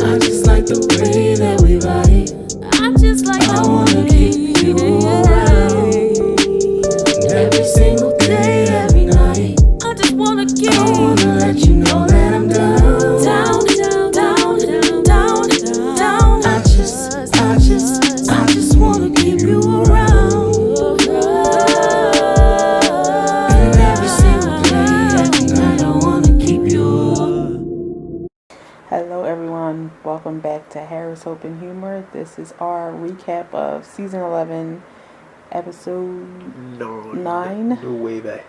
I just like the way that we ride. I wanna keep you around. Every single day, every night. I wanna let you know that I'm down. Down. I just wanna keep you around. And every single day, every night, I wanna keep you. Hello everyone, welcome back to Harris Hope and Humor. This is our recap of season 11, episode 9. No way back.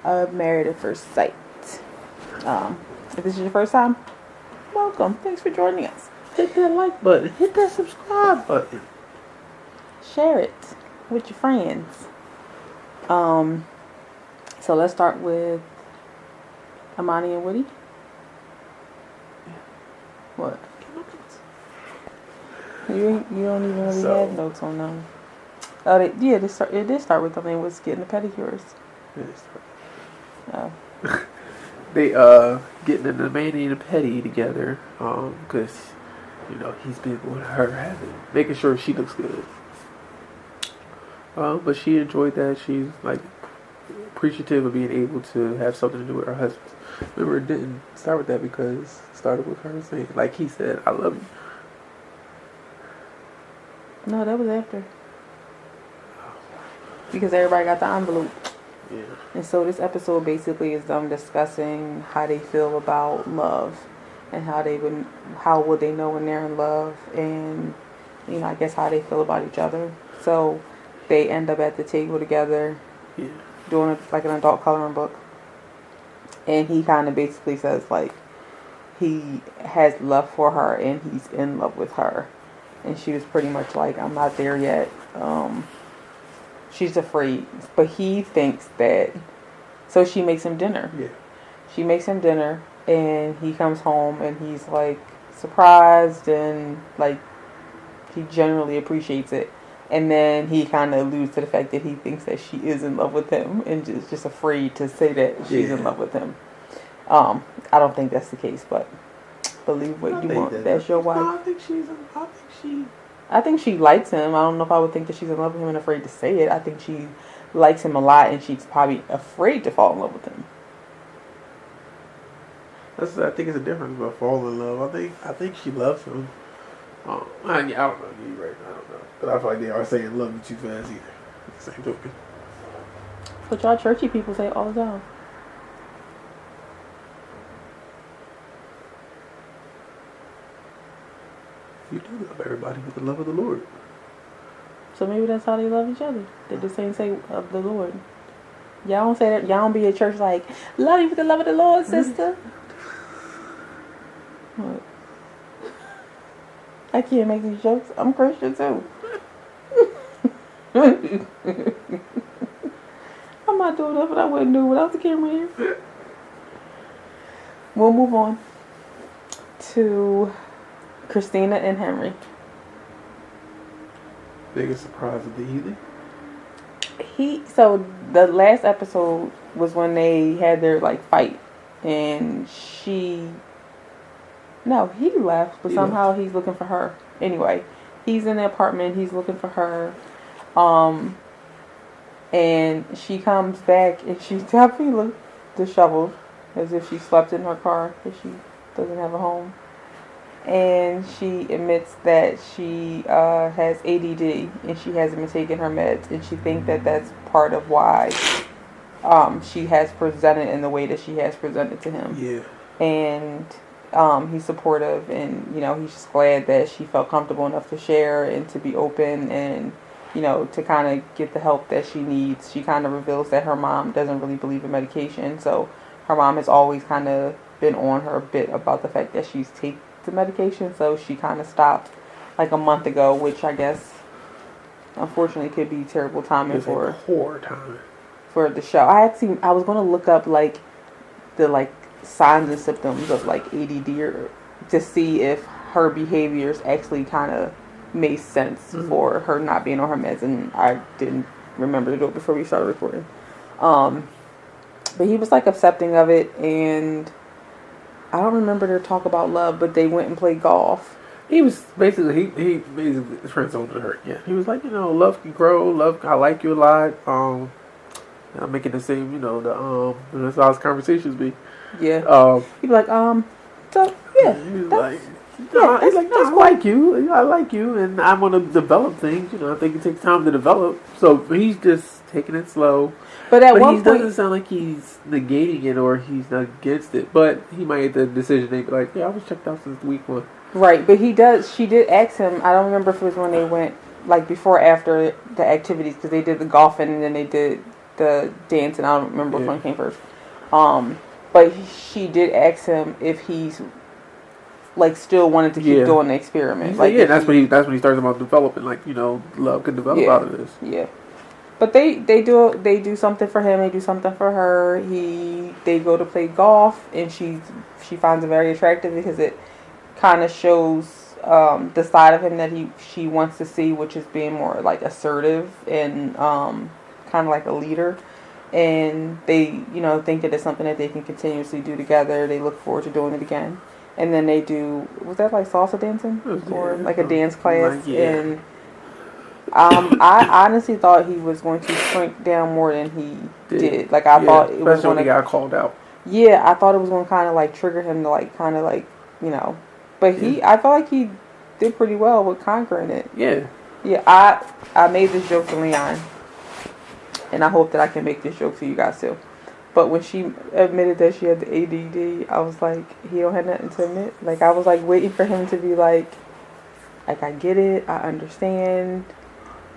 Of Married at First Sight. If this is your first time, welcome. Thanks for joining us. Hit that like button. Hit that subscribe button. Share it with your friends. So let's start with Amani and Woody. What? You don't even really have notes on them. Oh, it did start with something was getting the pedicures. Oh. They getting the mani and the pedi together, because he's been with her making sure she looks good. But she enjoyed that. She's like appreciative of being able to have something to do with her husband. Remember, it didn't start with that because it started with her saying, like he said, "I love you." No, that was after. Because everybody got the envelope. Yeah. And so this episode basically is them discussing how they feel about love and how would they know when they're in love, and I guess how they feel about each other. So they end up at the table together, doing like an adult coloring book, and he kind of basically says like he has love for her and he's in love with her, and she was pretty much like, I'm not there yet. She's afraid, but he thinks that. So she makes him dinner. Yeah. She makes him dinner, and he comes home, and he's like surprised, and like he generally appreciates it. And then he kind of alludes to the fact that he thinks that she is in love with him, and is just afraid to say that she's in love with him. I don't think that's the case, but believe what you want. That's your wife. No, I think she likes him. I don't know if I would think that she's in love with him and afraid to say it. I think she likes him a lot, and she's probably afraid to fall in love with him. I think it's a difference about falling in love. I think she loves him. I don't know. You're right. I don't know. But I feel like they are saying love you too fast either. Same token. But y'all churchy people say it all the time. You do love everybody with the love of the Lord. So maybe that's how they love each other. They just ain't say of the Lord. Y'all don't say that. Y'all don't be at church like, love you with the love of the Lord, sister. What? I can't make these jokes. I'm Christian too. I'm not doing that, but I wouldn't do without the camera here. We'll move on to Christina and Henry. Biggest surprise of the evening? So the last episode was when they had their fight, and he left, but somehow he's looking for her. Anyway, he's in the apartment, he's looking for her, and she comes back, and she definitely looked disheveled, as if she slept in her car, because she doesn't have a home. And she admits that she has ADD, and she hasn't been taking her meds, and she thinks that that's part of why she has presented in the way that she has presented to him. Yeah. And he's supportive, and he's just glad that she felt comfortable enough to share and to be open, and to kind of get the help that she needs. She kind of reveals that her mom doesn't really believe in medication, so her mom has always kind of been on her a bit about the fact that she's taking the medication, so she kind of stopped like a month ago, which I guess unfortunately could be terrible timing for the show. I was going to look up the signs and symptoms of ADD, or to see if her behaviors actually kind of made sense for her not being on her meds, and I didn't remember to do it before we started recording. But he was accepting of it, and I don't remember their talk about love, but they went and played golf. He was basically he basically friend zoned her. Yeah, he was like, love can grow. Love, I like you a lot. I'm making the same, that's how his conversations be. Yeah. He'd be like, so yeah. He was like, he's like, no, I like you. I like you, and I want to develop things. I think it takes time to develop. So he's just taking it slow. But at one he point, doesn't sound like he's negating it or he's not against it. But he might make the decision. They be like, yeah, I was checked out since week 1. right? But she did ask him. I don't remember if it was when they went, like before or after the activities, because they did the golfing and then they did the dance, and I don't remember which one came first. But she did ask him if he's like still wanted to keep doing the experiment. Like, that's when he starts about developing. Like, love can develop out of this. Yeah. But they do something for him. They do something for her. They go to play golf, and she finds it very attractive because it kind of shows the side of him that she wants to see, which is being more like assertive and kind of like a leader. And they think that it's something that they can continuously do together. They look forward to doing it again. And then they do, was that like salsa dancing or like a dance class? And I honestly thought he was going to shrink down more than he did. Like I thought it was when he got called out. Yeah, I thought it was going to kind of like trigger him to like kind of like But I felt like he did pretty well with conquering it. Yeah. Yeah, I made this joke to Leon, and I hope that I can make this joke to you guys too. But when she admitted that she had the ADD, I was like, he don't have nothing to admit. Like I was like waiting for him to be like I get it, I understand.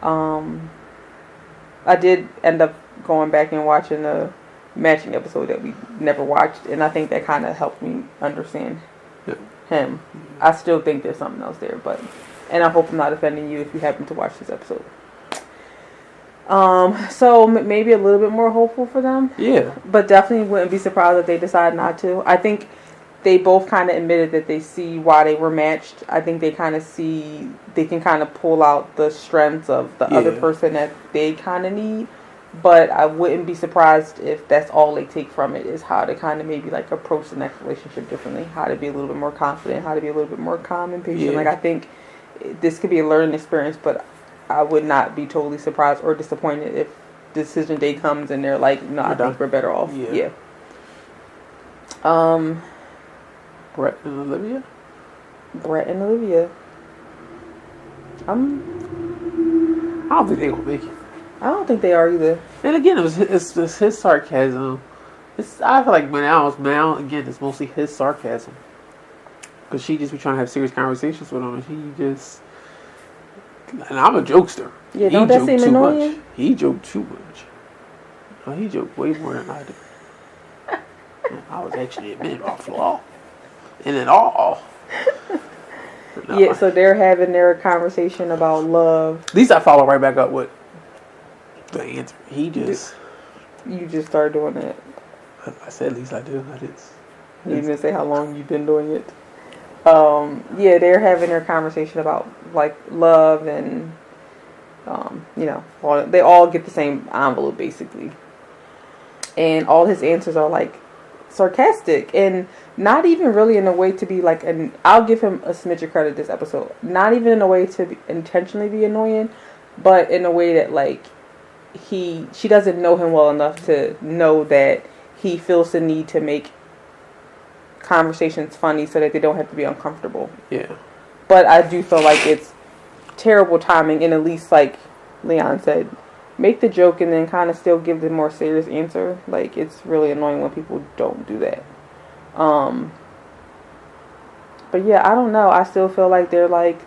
I did end up going back and watching the matching episode that we never watched, and I think that kind of helped me understand him. I still think there's something else there, and I hope I'm not offending you if you happen to watch this episode. So maybe a little bit more hopeful for them. Yeah. But definitely wouldn't be surprised if they decide not to. I think they both kind of admitted that they see why they were matched. I think they kind of see, they can kind of pull out the strengths of the other person that they kind of need. But I wouldn't be surprised if that's all they take from it, is how to kind of maybe like approach the next relationship differently. How to be a little bit more confident, how to be a little bit more calm and patient. Like I think this could be a learning experience, but I would not be totally surprised or disappointed if decision day comes and they're like, no, I think we're better off. Yeah. Brett and Olivia. I don't think they will make it. I don't think they are either. And again, it's his sarcasm. I feel like Mal again, it's mostly his sarcasm. Because she just be trying to have serious conversations with him, and he just. And I'm a jokester. Yeah, don't that seem annoying? Much. He joked too much. No, he joked way more than I did. I was actually admitting my flaw. In it all. No. Yeah, so they're having their conversation about love. At least I follow right back up with the answer. You just started doing it. I said at least I do. You didn't say how long you've been doing it. Yeah, they're having their conversation about like love and they all get the same envelope basically. And all his answers are like sarcastic and not even really in a way to be like I'll give him a smidge of credit this episode. Not even in a way to intentionally be annoying, but in a way that like she doesn't know him well enough to know that he feels the need to make conversations funny so that they don't have to be uncomfortable. Yeah. But I do feel like it's terrible timing, and at least like Leon said, make the joke and then kind of still give the more serious answer. Like it's really annoying when people don't do that. But yeah, I don't know. I still feel like they're like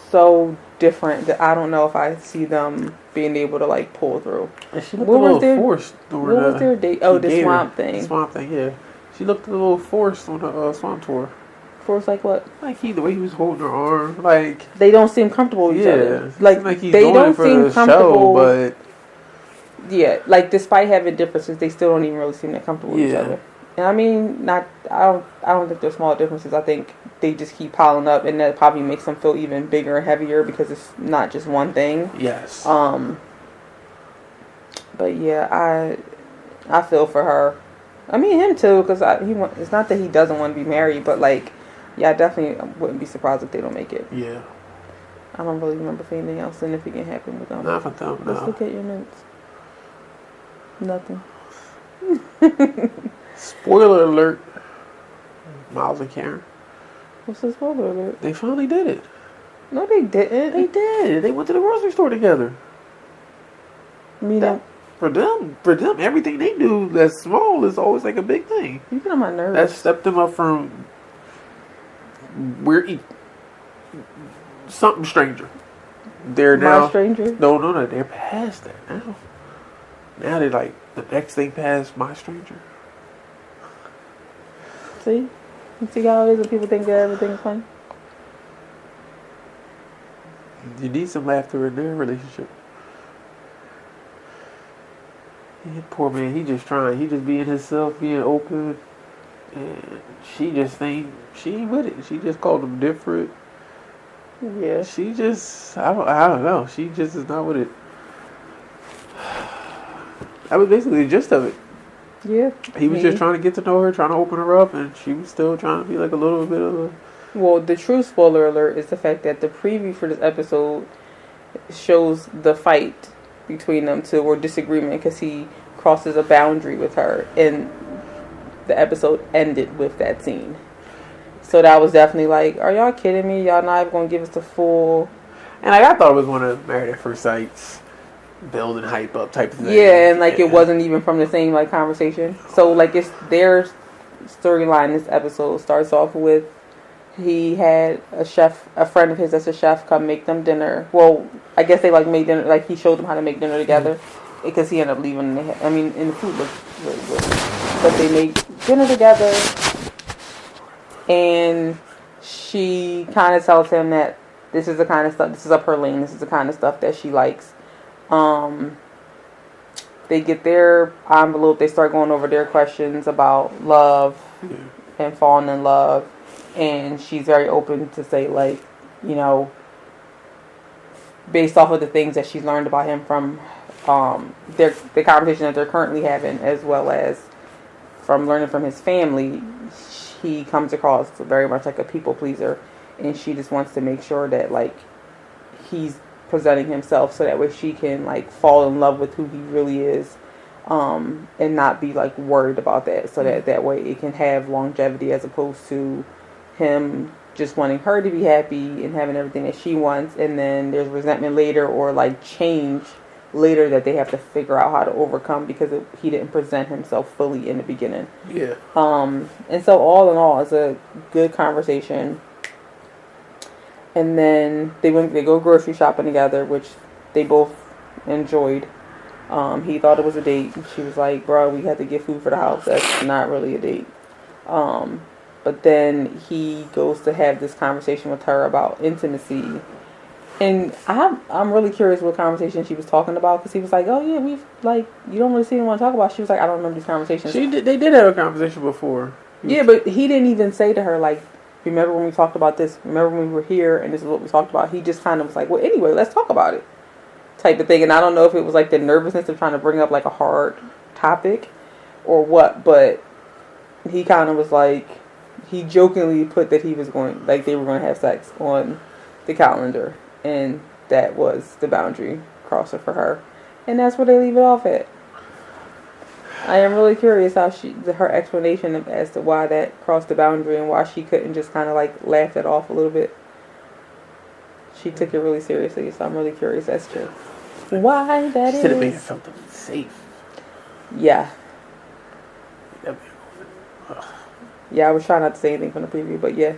so different that I don't know if I see them being able to like pull through. And she looked a little forced. What was their date? Oh, the swamp thing. The swamp thing, yeah. She looked a little forced on the swamp tour. Forced like what? Like the way he was holding her arm, like they don't seem comfortable with each other. Like he's they don't seem comfortable. Show, but yeah, like despite having differences, they still don't even really seem that comfortable with each other. And I mean, I don't think they're small differences. I think they just keep piling up, and that probably makes them feel even bigger and heavier because it's not just one thing. Yes. But yeah, I feel for her. I mean, him too, because it's not that he doesn't want to be married, but like, yeah, I definitely wouldn't be surprised if they don't make it. Yeah. I don't really remember if anything else significant happened with them. Not for them, no. Let's look at your notes. Nothing. Spoiler alert. Miles and Karen. What's the spoiler alert? They finally did it. No, they didn't. They did. They went to the grocery store together. Meaning, For them, everything they do that's small is always like a big thing. you get on my nerves. That stepped them up from something stranger. They're My now stranger? No, they're past that now. Now they're like the next thing past My Stranger. See? You see how it is when people think that everything's funny? You need some laughter in their relationship. Yeah, poor man, he just trying. He just being himself, being open. And she just ain't with it. She just called him different. Yeah. She just, I don't know. She just is not with it. That was basically the gist of it. Yeah. He was just trying to get to know her, trying to open her up, and she was still trying to be like a little bit of a... Well, the true spoiler alert is the fact that the preview for this episode shows the fight between them two, or disagreement, because he crosses a boundary with her, and the episode ended with that scene. So that was definitely like, are y'all kidding me? Y'all not even going to give us the full... And like, I thought it was one of Married at First Sight's build and hype up type of thing. Yeah, and like it wasn't even from the same like conversation. So like it's their storyline. This episode starts off with he had a friend of his that's a chef, come make them dinner. Well, I guess they like made dinner. Like he showed them how to make dinner together because he ended up leaving. And the food looked really good, but they made dinner together, and she kind of tells him that this is the kind of stuff. This is up her lane. This is the kind of stuff that she likes. They get their envelope. They start going over their questions about love and falling in love, and she's very open to say, like, you know, based off of the things that she's learned about him from the conversation that they're currently having, as well as from learning from his family, he comes across very much like a people pleaser, and she just wants to make sure that like he's presenting himself so that way she can like fall in love with who he really is, and not be like worried about that, so that way it can have longevity, as opposed to him just wanting her to be happy and having everything that she wants, and then there's resentment later, or like change later that they have to figure out how to overcome because he didn't present himself fully in the beginning. Yeah. And so all in all, it's a good conversation. And then they go grocery shopping together, which they both enjoyed. He thought it was a date. She was like, bro, we had to get food for the house. That's not really a date. But then he goes to have this conversation with her about intimacy. And I'm really curious what conversation she was talking about, because he was like, oh yeah, we've like, you don't really seem to want to talk about it. She was like, I don't remember these conversations. They did have a conversation before. Yeah, but he didn't even say to her, like, remember when we talked about this? Remember when we were here and this is what we talked about? He just kind of was like, well, anyway, let's talk about it, type of thing. And I don't know if it was like the nervousness of trying to bring up like a hard topic or what, but he kind of was like, he jokingly put that he was going, like they were going to have sex on the calendar, and that was the boundary crosser for her. And that's where they leave it off at. I am really curious how her explanation as to why that crossed the boundary and why she couldn't just kind of like laugh it off a little bit. She took it really seriously, so I'm really curious as to why that is. Should have made her felt unsafe. Yeah. Yeah, I was trying not to say anything from the preview, but yeah.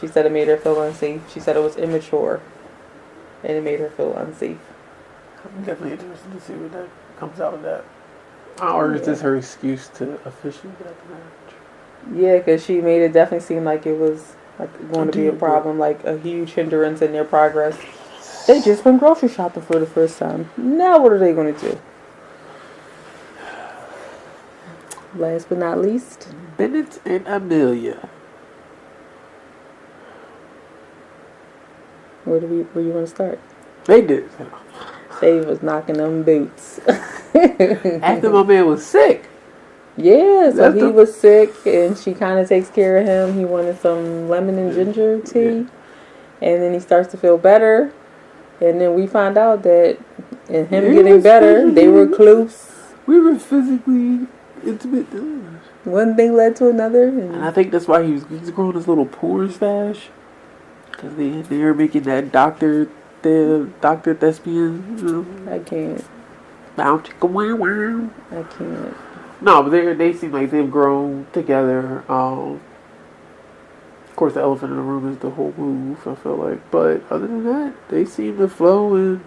She said it made her feel unsafe. She said it was immature, and it made her feel unsafe. I'm definitely interested to see what that comes out of that. Or is this her excuse to officially get out the marriage? Yeah, because she made it definitely seem like it was like going to be a problem, like a huge hindrance in their progress. They just went grocery shopping for the first time. Now what are they going to do? Last but not least, Bennett and Amelia. where you want to start? They did. They was knocking them boots. After my man was sick. Yeah, so That's he the- was sick, and she kind of takes care of him. He wanted some lemon and ginger tea, and then he starts to feel better. And then we find out that in him He getting was better, they were physically- close. We were physically intimate. One thing led to another, And I and think that's why he's growing his little porn stash. Because they were making that doctor thespian, you know. I can't. Bow chicka wow wow. I can't. No, but they seem like they've grown together. Of course, the elephant in the room is the whole move, I feel like. But other than that, they seem to flow and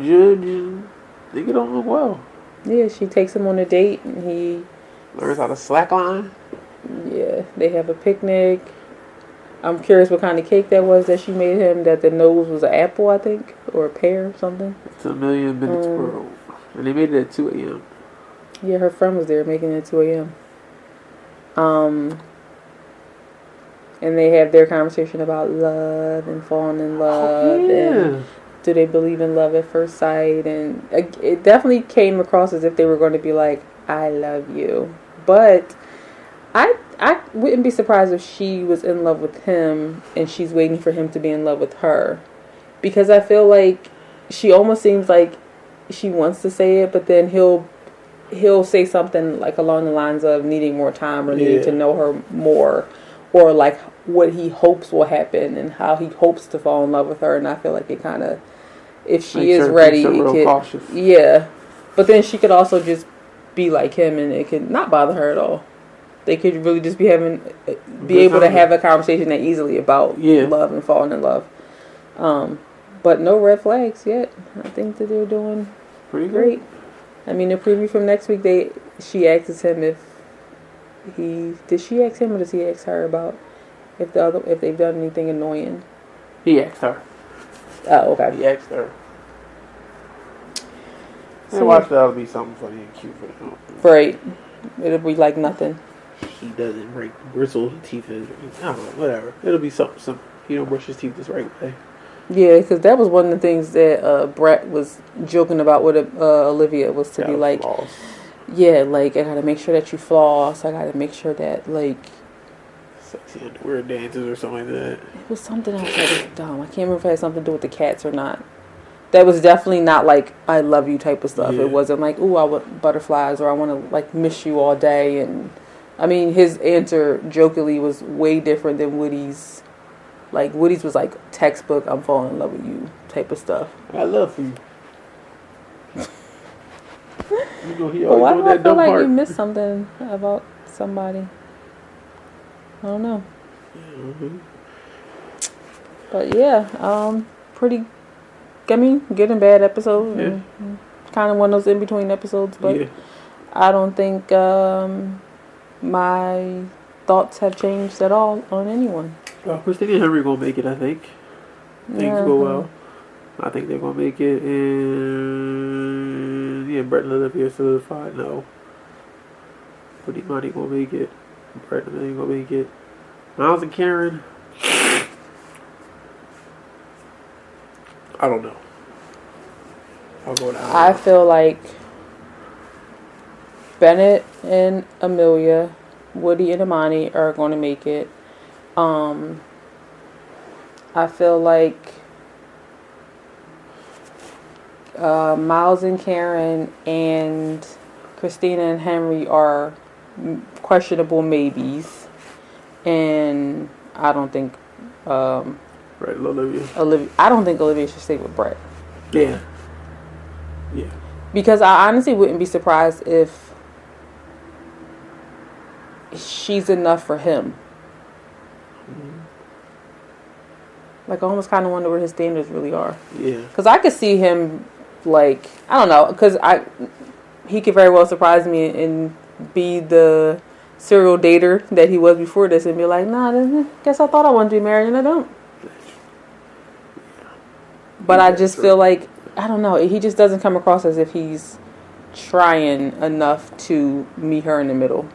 judge, and they get on well. Yeah, she takes him on a date, and he, Learns how to slackline. yeah, they have a picnic. I'm curious what kind of cake that was that she made him, that the nose was an apple, I think, or a pear or something. It's 1,000,000 minutes per hour. And they made it at 2 a.m. Yeah, her friend was there making it at 2 a.m. And they have their conversation about love and falling in love and do they believe in love at first sight, and it definitely came across as if they were going to be like, I love you. But I wouldn't be surprised if she was in love with him and she's waiting for him to be in love with her, because I feel like she almost seems like she wants to say it, but then he'll say something like along the lines of needing more time or needing to know her more, or like what he hopes will happen and how he hopes to fall in love with her. And I feel like it kind of, if she is ready, it could, cautious. yeah. But then she could also just be like him, and it could not bother her at all. They could really just be able to have a conversation that easily about love and falling in love. But no red flags yet. I think that they're doing Pretty great. good. I mean, the preview from next week, she asks him if did she ask him or does he ask her about if they've done anything annoying? He asked her. Oh, okay. He asked her. So, And watch that'll be something funny and cute for them. right. It'll be like nothing. He doesn't bristle his teeth. I don't know, whatever. It'll be something. He don't brush his teeth this right way. Yeah, because that was one of the things that Brett was joking about with Olivia, was to be like, Floss. yeah, like, I gotta make sure that you floss. I gotta make sure that, like, Sexy underwear dances or something like that. it was something else that was dumb. I can't remember if it had something to do with the cats or not. That was definitely not like I love you type of stuff. Yeah. It wasn't like, ooh, I want butterflies, or I want to like miss you all day. And I mean, his answer jokingly was way different than Woody's. Like, Woody's was like textbook, I'm falling in love with you type of stuff. I love you. You know, he But always why doing do I that feel dumb like part. you missed something about somebody? I don't know. Mm-hmm. But yeah, pretty, I mean, good and bad episode. Yeah. Kind of one of those in between episodes, but Yeah. I don't think my thoughts have changed at all on anyone. Well, Christina and Henry gonna make it, I think. Things go well. I think they're gonna make it, and yeah, Brett and Olivia solidified. No, but Imani gonna make it. Brett and Olivia gonna make it. Miles and Karen, I don't know. I'll go down. I feel like Bennett and Amelia, Woody and Imani are going to make it. I feel like Miles and Karen and Christina and Henry are questionable maybes, and I don't think Brett and Olivia. I don't think Olivia should stay with Brett. Yeah. Yeah. Because I honestly wouldn't be surprised if she's enough for him. Like, I almost kind of wonder what his standards really are. Yeah. Because I could see him, like, I don't know, because he could very well surprise me and be the serial dater that he was before this and be like, nah, guess I thought I wanted to be married and I don't. But I just feel like, I don't know, he just doesn't come across as if he's trying enough to meet her in the middle.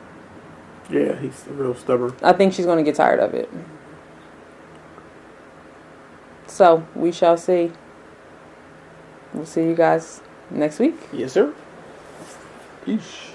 Yeah, he's real stubborn. I think she's going to get tired of it. So, we shall see. We'll see you guys next week. Yes, sir. Peace.